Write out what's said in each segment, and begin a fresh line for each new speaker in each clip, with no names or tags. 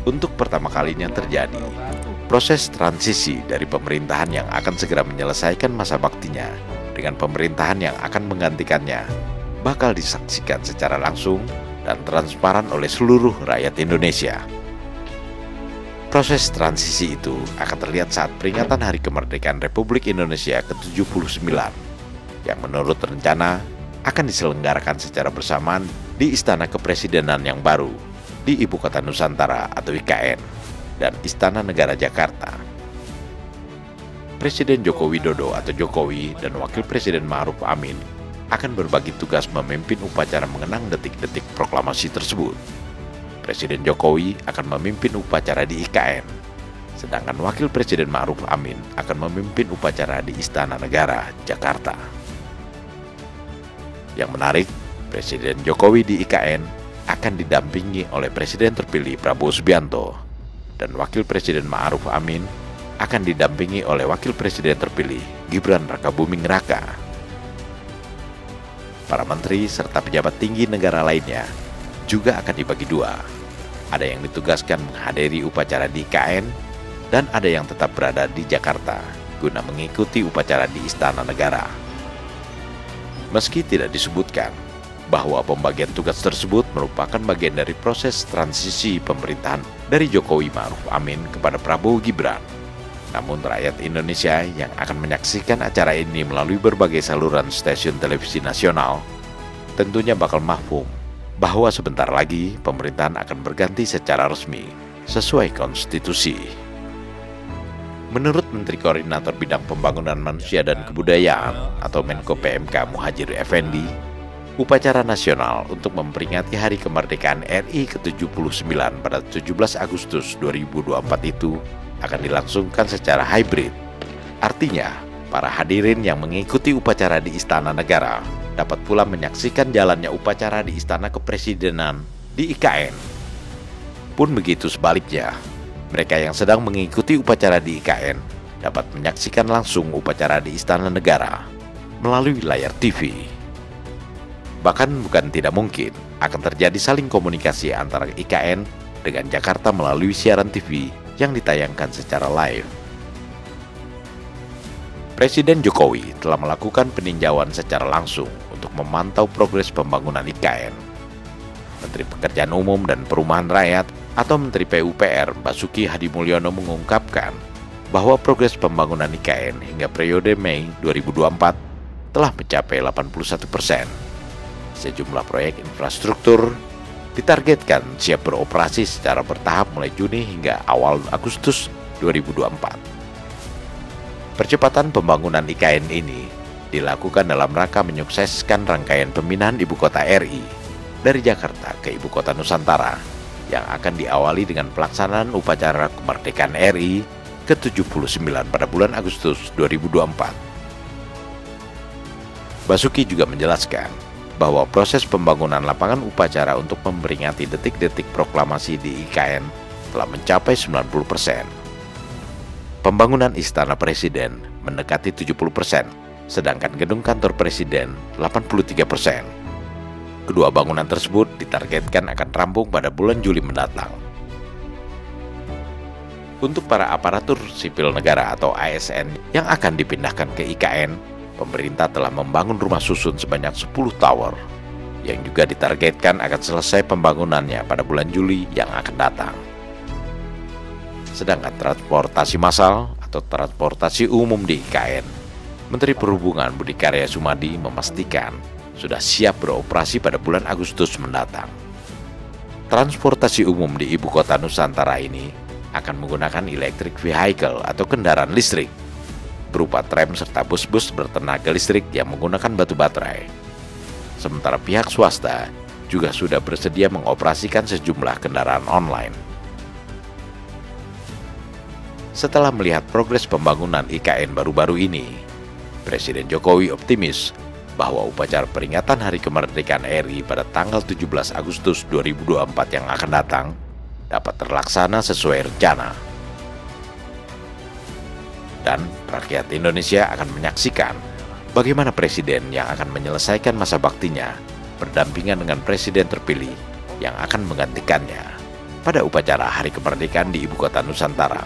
untuk pertama kalinya terjadi. Proses transisi dari pemerintahan yang akan segera menyelesaikan masa baktinya dengan pemerintahan yang akan menggantikannya bakal disaksikan secara langsung dan transparan oleh seluruh rakyat Indonesia. Proses transisi itu akan terlihat saat peringatan Hari Kemerdekaan Republik Indonesia ke-79 yang menurut rencana akan diselenggarakan secara bersamaan di Istana Kepresidenan yang baru di Ibu Kota Nusantara atau IKN dan Istana Negara Jakarta. Presiden Joko Widodo atau Jokowi dan Wakil Presiden Ma'ruf Amin akan berbagi tugas memimpin upacara mengenang detik-detik proklamasi tersebut. Presiden Jokowi akan memimpin upacara di IKN, sedangkan Wakil Presiden Ma'ruf Amin akan memimpin upacara di Istana Negara, Jakarta. Yang menarik, Presiden Jokowi di IKN akan didampingi oleh Presiden terpilih Prabowo Subianto, dan Wakil Presiden Ma'ruf Amin akan didampingi oleh Wakil Presiden terpilih Gibran Rakabuming Raka. Para menteri serta pejabat tinggi negara lainnya juga akan dibagi dua. Ada yang ditugaskan menghadiri upacara di IKN dan ada yang tetap berada di Jakarta guna mengikuti upacara di Istana Negara. Meski tidak disebutkan bahwa pembagian tugas tersebut merupakan bagian dari proses transisi pemerintahan dari Jokowi Ma'ruf Amin kepada Prabowo Gibran, namun rakyat Indonesia yang akan menyaksikan acara ini melalui berbagai saluran stasiun televisi nasional tentunya bakal mahfum bahwa sebentar lagi pemerintahan akan berganti secara resmi sesuai konstitusi. Menurut Menteri Koordinator Bidang Pembangunan Manusia dan Kebudayaan atau Menko PMK Muhadjir Effendi, upacara nasional untuk memperingati Hari Kemerdekaan RI ke-79 pada 17 Agustus 2024 itu akan dilangsungkan secara hybrid. Artinya, para hadirin yang mengikuti upacara di Istana Negara dapat pula menyaksikan jalannya upacara di Istana Kepresidenan di IKN. Pun begitu sebaliknya, mereka yang sedang mengikuti upacara di IKN dapat menyaksikan langsung upacara di Istana Negara melalui layar TV. Bahkan bukan tidak mungkin akan terjadi saling komunikasi antara IKN dengan Jakarta melalui siaran TV yang ditayangkan secara live. Presiden Jokowi telah melakukan peninjauan secara langsung untuk memantau progres pembangunan IKN. Menteri Pekerjaan Umum dan Perumahan Rakyat atau Menteri PUPR Basuki Hadimulyono mengungkapkan bahwa progres pembangunan IKN hingga periode Mei 2024 telah mencapai 81%. Sejumlah proyek infrastruktur ditargetkan siap beroperasi secara bertahap mulai Juni hingga awal Agustus 2024. Percepatan pembangunan IKN ini dilakukan dalam rangka menyukseskan rangkaian pemindahan ibu kota RI dari Jakarta ke ibu kota Nusantara yang akan diawali dengan pelaksanaan upacara kemerdekaan RI ke-79 pada bulan Agustus 2024. Basuki juga menjelaskan bahwa proses pembangunan lapangan upacara untuk memperingati detik-detik proklamasi di IKN telah mencapai 90%. Pembangunan Istana Presiden mendekati 70%, sedangkan gedung kantor Presiden 83%. Kedua bangunan tersebut ditargetkan akan rampung pada bulan Juli mendatang. Untuk para aparatur sipil negara atau ASN yang akan dipindahkan ke IKN, pemerintah telah membangun rumah susun sebanyak 10 tower, yang juga ditargetkan akan selesai pembangunannya pada bulan Juli yang akan datang. Sedangkan transportasi massal atau transportasi umum di IKN, Menteri Perhubungan Budi Karya Sumadi memastikan sudah siap beroperasi pada bulan Agustus mendatang. Transportasi umum di ibu kota Nusantara ini akan menggunakan electric vehicle atau kendaraan listrik, berupa tram serta bus-bus bertenaga listrik yang menggunakan batu baterai. Sementara pihak swasta juga sudah bersedia mengoperasikan sejumlah kendaraan online. Setelah melihat progres pembangunan IKN baru-baru ini, Presiden Jokowi optimis bahwa upacara peringatan Hari Kemerdekaan RI pada tanggal 17 Agustus 2024 yang akan datang dapat terlaksana sesuai rencana. Dan rakyat Indonesia akan menyaksikan bagaimana presiden yang akan menyelesaikan masa baktinya berdampingan dengan presiden terpilih yang akan menggantikannya. pada upacara Hari Kemerdekaan di Ibu Kota Nusantara.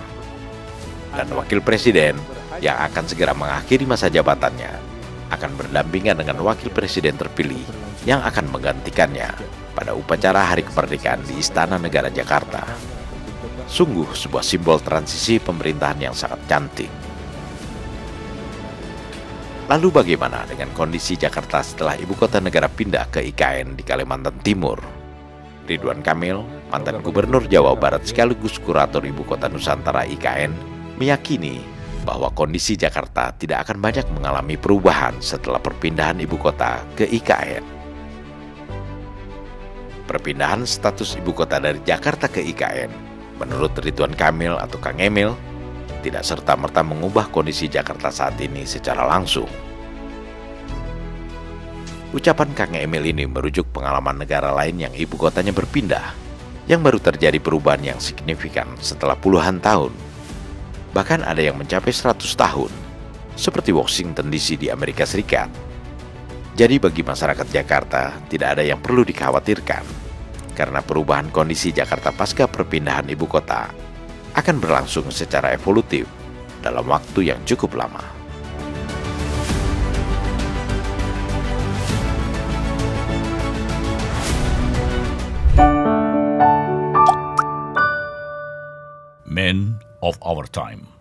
Dan Wakil Presiden yang akan segera mengakhiri masa jabatannya akan berdampingan dengan Wakil Presiden terpilih yang akan menggantikannya pada upacara Hari Kemerdekaan di Istana Negara Jakarta. Sungguh sebuah simbol transisi pemerintahan yang sangat cantik. Lalu bagaimana dengan kondisi Jakarta setelah Ibu Kota Negara pindah ke IKN di Kalimantan Timur? Ridwan Kamil, mantan Gubernur Jawa Barat sekaligus kurator Ibu Kota Nusantara IKN, meyakini bahwa kondisi Jakarta tidak akan banyak mengalami perubahan setelah perpindahan Ibu Kota ke IKN. Perpindahan status Ibu Kota dari Jakarta ke IKN, menurut Ridwan Kamil atau Kang Emil, tidak serta-merta mengubah kondisi Jakarta saat ini secara langsung. Ucapan Kang Emil ini merujuk pengalaman negara lain yang ibu kotanya berpindah, yang baru terjadi perubahan yang signifikan setelah puluhan tahun. Bahkan ada yang mencapai 100 tahun, seperti Washington DC di Amerika Serikat. Jadi bagi masyarakat Jakarta tidak ada yang perlu dikhawatirkan, karena perubahan kondisi Jakarta pasca perpindahan ibu kota akan berlangsung secara evolutif dalam waktu yang cukup lama.
Men of our time.